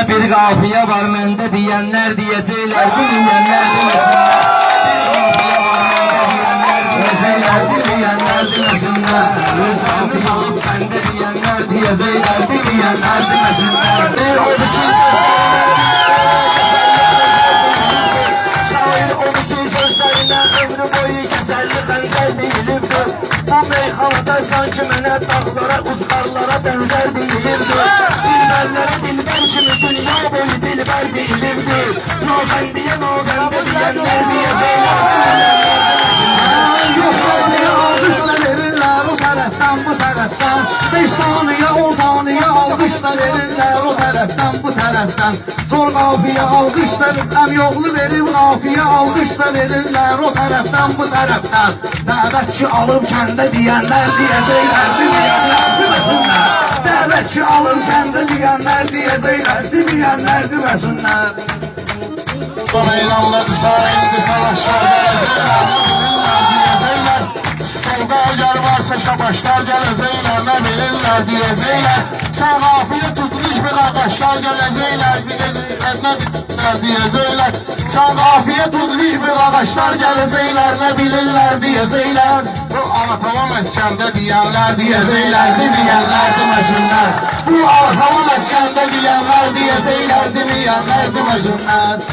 Bir qafiyə var məndə deyənlər deyəcəklər, bilməyənlər deməsinlər. Deyənlər deməsinlər, gözlərimiz alıb məndə deyənlər deyəcəklər, bilməyənlər deməsinlər. Odur ki şair odur ki sözlərinə ömrü boyu kəsərli bənzər deyilibdir. Bu meyxanada sanki mənə dağlara, uzqarlara bənzər deyilibdir. Dilbərlərə dilbər kimi dünya boyu dilbər deyilibdir. Nazəndiyə nazəndə deyənlər deyəcəklər. Alqışla verirlər o tərəfdən bu tərəfdən. 5 saniyə 10 saniyə alqışla verirlər o tərəfdən bu tərəfdən. Sol qafiyə alqışla əm yoxlu verib qafiyə alqışla verirlər o tərəfdən bu tərəfdən. Dəvətçi alıb kəndə deyənlər deyəcəklər, deməyənlər deməsinlər. Dəvətçi alıb kəndə deyənlər deyəcəklər, deməyənlər deməsinlər. Bu meydanlar şahidi talaşlar gələcəklər, nə bilirlər deyəcəklər. Stolda əgər varsa şabaşlar gələcəklər, nə bilirlər deyəcəklər. Sən qafiyə tutmuş bir ağaçlar gələcəklər, nə bilirlər deyəcəklər. Sən qafiyə tutmuş bir ağaçlar gələcəklər, nə bilirlər deyəcəklər. Bu Alatava məskəndə deyənlər deyəcəklər, deməyənlər deməsinlər. Bu Alatava məskəndə deyənlər deyəcəklər, deməyənlər deməsinlər.